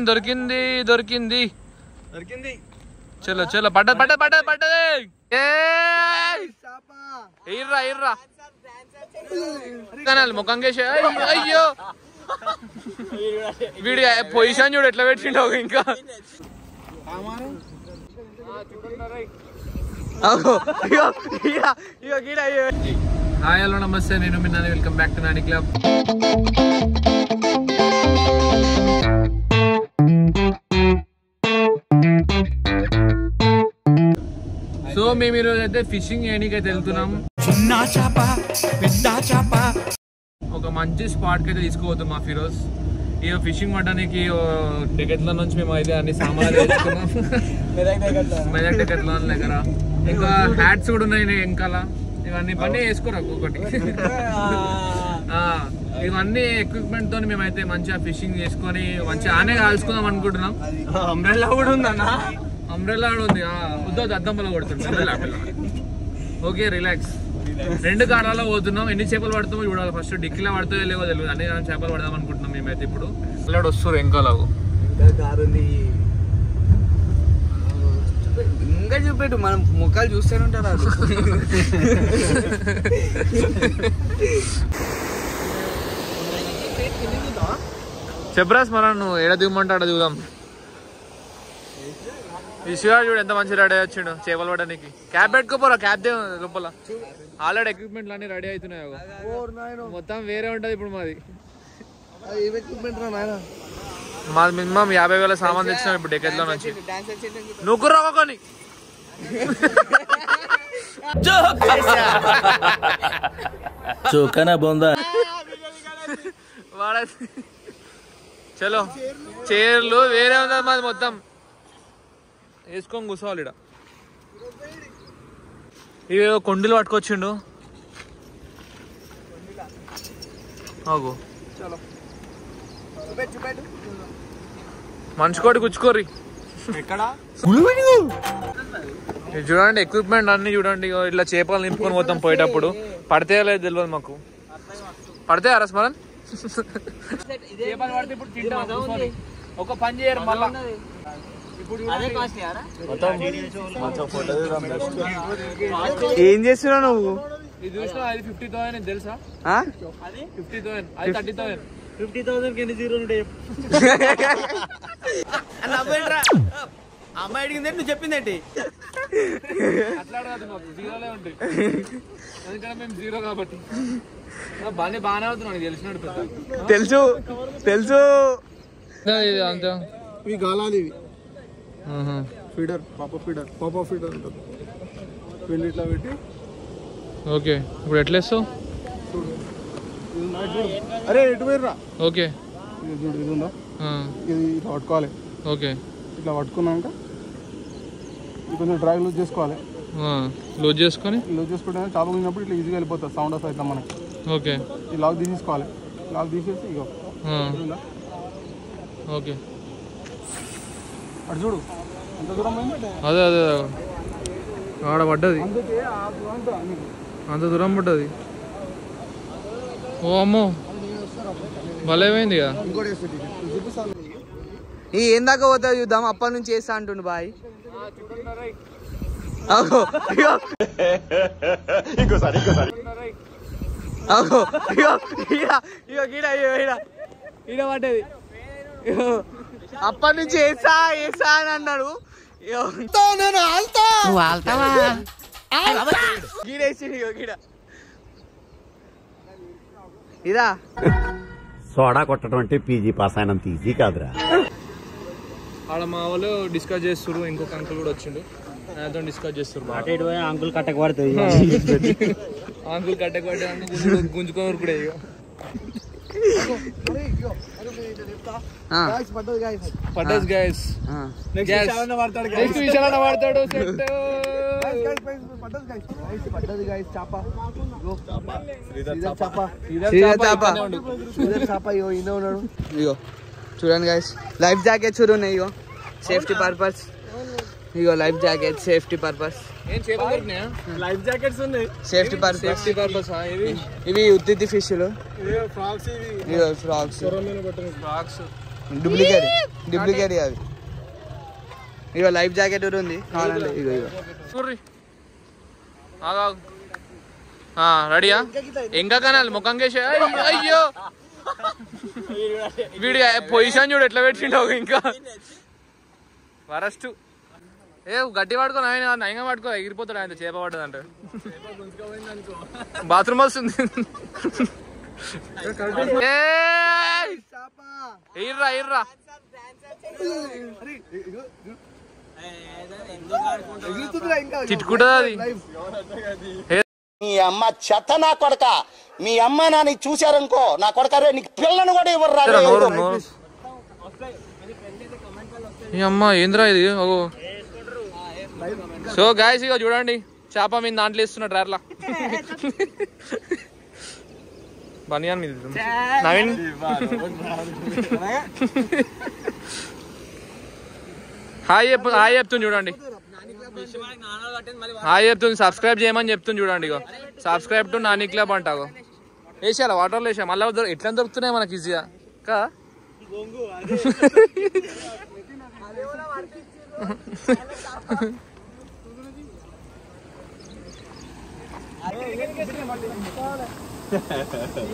దొరికింది దొరికింది దొరికింది. చలో చలో పడ్డది పడ్డది పడ్డది పడ్డది. ఇర్రా ఇర్రా ముఖం కేసి. అయ్యో వీడి పొజిషన్ చూడు ఎట్లా పెట్టిండవు. ఇంకా హాయ్ హలో నమస్తే, నేను మీ Nani. Welcome back to Nani club. So మేము ఈరోజు అయితే ఫిషింగ్ చేయడానికి అయితే వెళ్తున్నాం. చిన్న చేప పెద్ద చేప ఒక మంచి స్పాట్ కి అయితే తీసుకుపోతున్నాం ఫిరోజ్. ఇక ఫిషింగ్ పడడానికి డెకెత్లో నుంచి మేము అయితే అన్ని సామాన్లు వేసుకున్నాం. మెదక్ డెకెత్లో దగ్గర ఇంకా హ్యాట్స్ కూడా ఉన్నాయి వెనకాల. ఇవన్నీ పని వేసుకోరా ఒక్కొక్కటి. ఇవన్నీ ఎక్విప్మెంట్ తో మేమైతే మంచిగా ఫిషింగ్ చేసుకొని మంచిగా ఆనే కాల్చుకుందాం అనుకుంటున్నాం. అంబ్రెల్లా కూడా ఉందన్న. అంబ్రెల్లా కూడా ఉంది. వద్దు అద్దంలో కొడుతుంది. Okay relax. 2 కారాల్లో పోతున్నాం. ఎన్ని చేపలు పడతామో చూడాలి. ఫస్ట్ డిక్కీలో పడుతుందో లేవో తెలియదు. అన్ని చేపలు పడదాం అనుకుంటున్నాం మేమైతే. ఇప్పుడు అల్లాడు వస్తారు వెనకాలకు. ఇంకా చూపెట్టు, మనం ముఖాలు చూస్తూనే ఉంటారు. చెప్పరాస్ మనం నువ్వు ఎడ దిగమంటే అడ దిగుదాం. ఈ శివాడు చూడు ఎంత మంచి రెడీ వచ్చిండు చేపలు పడడానికి. క్యాబ్ పెట్టుకోపోరా, క్యాబ్ దే లోపల. ఆల్రెడీ ఎక్విప్మెంట్లు అన్ని రెడీ అవుతున్నాయి. మొత్తం వేరే ఉంటది ఇప్పుడు మాది. మాది మినిమం 50,000 సామాన్ తెచ్చినాం ఇప్పుడు డెకెత్లో నుంచి. నువ్వు కుర్రని చలో చైర్లు వేరే ఉంది మాది. మొత్తం వేసుకొని కూర్చోవాలి. ఇక్కడ ఇవి కొండలు పట్టుకొచ్చిండు. ఆగు మనిషి కోటి గుచ్చుకోర్రి. చూడండి ఎక్విప్మెంట్ అన్ని చూడండి. ఇట్లా చేపలు నింపుకొని పోతాం పోయేటప్పుడు. పడితే లేదు తెలియదు మాకు. పడితే అరస్మరన్ చేపలు పడితే ఇప్పుడు తింటాం. ఒక పని చేయరు మళ్ళా. ఏం చేస్తున్నావు నువ్వు? ఇది చూసినా అది 50,000 తెలుసా? 50,000 అది 30,000. 50,000 ఎన్ని జీరోలు ఉంటాయి? అమ్మాయి అడిగింది నువ్వు చెప్పిందేంటి? అట్లా కాదు, మాకు జీరోలే ఉంటాయి. ఎందుకంటే మేము జీరో కాబట్టి. బాగానే అవుతున్నాను తెలిసినట్టు. తెలుసు తెలుసు. ఇది అంతా ఇవి గాలాలు. ఇవి ఫీడర్ పాప ఫీడర్ ఉంటుంది. వెళ్ళి ఇట్లా పెట్టి. ఓకే ఇప్పుడు ఎట్లా వేస్తావు? అరే ఎటు పోయిర్రా. ఓకే చూడు ఇది ఉందా, ఇది ఇట్లా పట్టుకోవాలి. ఓకే ఇట్లా పట్టుకున్నాక ఇది కొంచెం డ్రాగ్ లూజ్ చేసుకోవాలి. లూజ్ చేసుకుంటే చాలా ఉన్నప్పుడు ఇట్లా ఈజీగా వెళ్ళిపోతుంది. సౌండ్ వస్తుంది ఇట్లా మనకి. ఓకే ఈ లాక్ తీసేసుకోవాలి. లాక్ తీసేసి ఇగో ఓకే అటు చూడు ఎంత దూరం పోయింది. అదే అదే ఆడ పడ్డది. అంత దూరం పడ్డది. ఓ అమ్మో భలేమైంది. ఏం దాకా పోతా చూద్దాం. అప్పటి నుంచి చేస్తా అంటుండు బాయ్. ఈడ పడ్డది. అప్పటి నుంచి వేసా వేసా అని అన్నాడు. ఇదా సోడా కొట్టడం అంటే పీజీ పాస్ అయినంత ఈజీ కాదురా. ఆడ మా వాళ్ళు డిస్కస్ చేస్తున్నారు. ఇంకొక అంకుల్ కూడా వచ్చిండు. నాతో డిస్కస్ చేస్తున్నారు. అంకుల్ కట్టకు పడుతుంది. అంకుల్ కట్టకు పడ్డా గుంజుకొని కూడా. పడ్డది గైస్. నెక్స్ట్ విషయాలు వాడతాడు. ఇగో చూడండి గైస్, లైఫ్ జాకెట్స్ కూడా ఉన్నాయి. ఇగో సేఫ్టీ పర్పస్. ఇగో life jacket safety purpose. Life jackets ఉన్నాయి సేఫ్టీ పర్పస్. ఇవి ఉత్తి ఫిష్లు. ఫ్రాక్స్. ఇగో ఫ్రాక్స్. డూప్లికేట్ అవి. ఇగో లైఫ్ జాకెట్ ఉంది కావాలండి. ఇగో రెడీయా? ఇంకా కనాలి ముఖం కేసే. అయ్యో వీడి పొజిషన్ చూడు ఎట్లా పెట్టిండవు. ఇంకా వరస్ట్. గట్టి పట్టుకో ఆయన నయంగా పట్టుకో, ఎగిరిపోతాడు ఆయన చేప పడ్డదంటే. బాత్రూమ్ వస్తుంది. ఎయిర్రా ఎయిర్రా చిట్టుకుంటుంది అది. మీ అమ్మ చెత్త నా కొడక, మీ అమ్మ నాని చూశారనుకో నా కొడక రే నీకు పిల్లను కూడా ఇవ్వరు. ఈ అమ్మ ఏంద్రా ఇది. సో గాయస్ ఇక చూడండి చేప మీద దాంట్లో ఇస్తున్నా డ్రైవర్లా. బనియాన్ మీద నవీన్ హాయ్ చెప్తుంది చూడండి. హాయ్ చెప్తుంది, సబ్స్క్రైబ్ చేయమని చెప్తుంది చూడండి. ఇగో సబ్స్క్రైబ్ టు నాని క్లబ్ అంటాగో వేసేయాలి, వాటర్లో వేసా. మళ్ళీ ఎట్లా దొరుకుతున్నాయి మనకి ఈజీగా కా.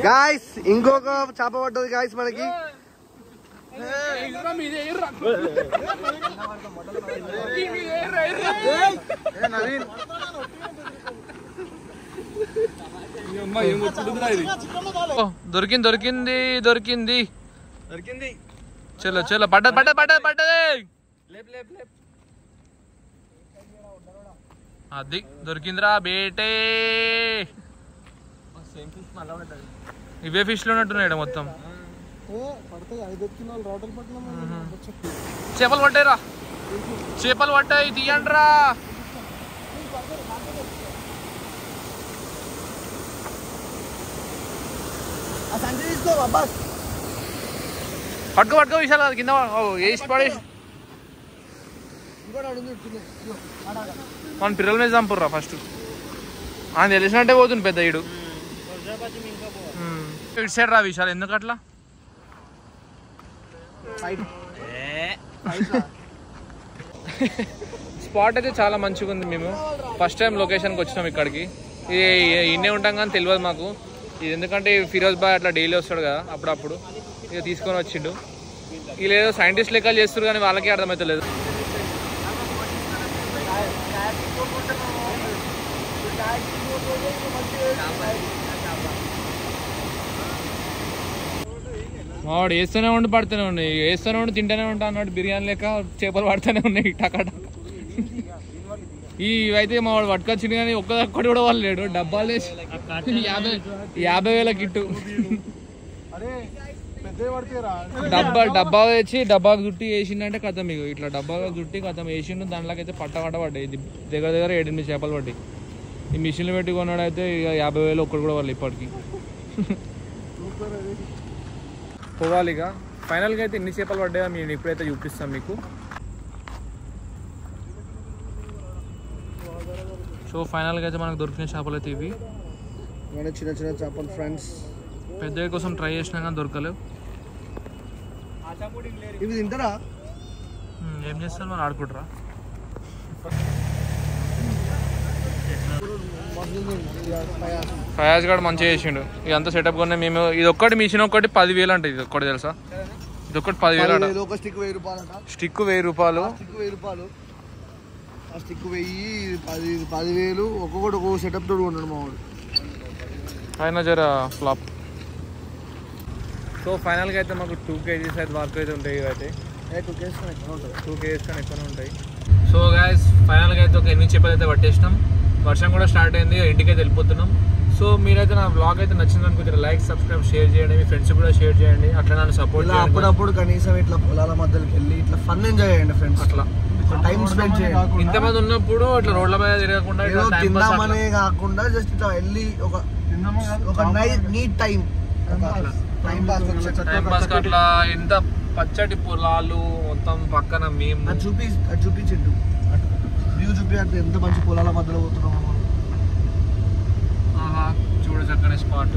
గాయ్స్ ఇంకొక చేప పడ్డది గాయ్స్ మనకి. దొరికింది దొరికింది దొరికింది దొరికింది. చలో చలో పడ్డది పడ్డది పడ్డది పడ్డది. అది దొరికిందిరా బేటే. ఇవే ఫిష్ లో ఉన్నట్టున్నాయి మొత్తం. చేపలు పట్టాయిరా, చేపలు పట్టాయి, తీయండి రా. పట్టుకో పట్టుకో విశాల కింద వేసి పడేసి. మన పిల్లల మీద చంపుర్రా ఫస్ట్. ఆయన తెలిసినట్టే పోతుంది పెద్ద ఈడు. ఇటు సైడ్ రా విశాల్, ఎందుకు అట్లా? స్పాట్ అయితే చాలా మంచిగా ఉంది. మేము ఫస్ట్ టైం లొకేషన్కి వచ్చినాం ఇక్కడికి. ఇది ఇన్నే ఉంటాం కానీ తెలియదు మాకు ఇది, ఎందుకంటే ఫిరోజ్ బాయ్ అట్లా డైలీ వస్తాడు కదా అప్పుడప్పుడు, ఇక తీసుకొని వచ్చిండు. వీళ్ళు ఏదో సైంటిస్ట్ లెక్కలు చేస్తారు కానీ వాళ్ళకి అర్థమవుతలేదు. వాడు వేస్తూనే ఉండి పడుతూనే ఉన్నాయి, వేస్తూనే ఉండి తింటూనే ఉంటా అన్నాడు. బిర్యానీ లెక్క చేపలు పడుతూనే ఉన్నాయి టకాట. ఇవైతే మా వాడు పట్టుకొచ్చింది కానీ ఒక్కదొక్కటి కూడా వాళ్ళు లేడు. డబ్బాలు వేసి 50,000 కిట్టు. డబ్బా తెచ్చి డబ్బాకు చుట్టి వేసిందంటే కథం. మీకు ఇట్లా డబ్బాగా చుట్టి కథం వేసిండు. దాంట్లోకైతే పట్ట పడ్డాయి. దగ్గర దగ్గర 8 చేపలు పడ్డాయి. ఈ మిషన్లు పెట్టి కొన్నాడైతే ఇక 50,000 ఒక్కటి కూడా వాళ్ళు ఇప్పటికి. పోవాలి ఇక. ఫైనల్గా అయితే ఎన్ని చేపలు పడ్డాయో నేను ఇప్పుడైతే చూపిస్తాను మీకు. సో ఫైనల్గా అయితే మనకు దొరికిన చేపలు అయితే ఇవి. చిన్న చిన్న చేపలు ఫ్రెండ్స్. పెద్దవి కోసం ట్రై చేసినా కానీ దొరకలేవు. ఇవి తింటారా? ఏం చేస్తారు మరి, ఆడుకుంటారా? ఫయాజ్ గారు మంచిగా చేసిండు. ఇదంతా సెటప్ కొన్నా మేము. ఇది ఒక్కటి మిషన్ ఒక్కటి 10,000 అంట. ఇది ఒక్కటి తెలుసా? ఇది ఒక్కటి 10,000 అంట. స్టిక్ 1,000 రూపాయలు. స్టిక్ 1,000 రూపాయలు. ఆ స్టిక్ 10,000 ఒక్కొక్కటి ఒక్కొక్క సెటప్ తోడు ఉన్నాడు మా వాడు. అయినా జర ఫ్లాప్. సో ఫైనల్గా అయితే మాకు 2 kgs అయితే వర్క్ అయితే ఉంటాయి. ఇవైతే 2 kgs కానీ ఎక్కువ ఉంటుంది. 2 kgs కానీ ఎక్కువనే ఉంటాయి. సో గైస్ ఫైనల్గా అయితే ఒక 8 చేపలు అయితే పట్టేసినాం. వర్షం కూడా స్టార్ట్ అయింది, ఇంటికైతే వెళ్ళిపోతున్నాం. సో మీరైతే నా బ్లాగ్ అయితే నచ్చింది అనుకుంటారు, లైక్ సబ్స్క్రైబ్ షేర్ చేయండి, మీ ఫ్రెండ్స్ కూడా షేర్ చేయండి. అట్లా నన్ను సపోర్ట్ చేయండి. అప్పుడప్పుడు కనీసం ఇట్లా పొలాల మధ్యలోకి వెళ్ళి ఇట్లా ఫన్ ఎంజాయ్ చేయండి ఫ్రెండ్స్. అట్లా టైం స్పెండ్ చేయండి. ఇంతమంది ఉన్నప్పుడు ఇట్లా రోడ్ల మీద తిరగకుండా తిందామనే కాకుండా జస్ట్ ఇట్లా వెళ్ళి ఒక నీట్ టైం పాస్ అట్లా. ఎంత పచ్చటి పొలాలు మొత్తం పక్కన మేము చూపించిండు వ్యూ చూపి. అంటే ఎంత మంచి పొలాల మధ్యలో పోతున్నాము. చూడ చక్కని స్పాట్.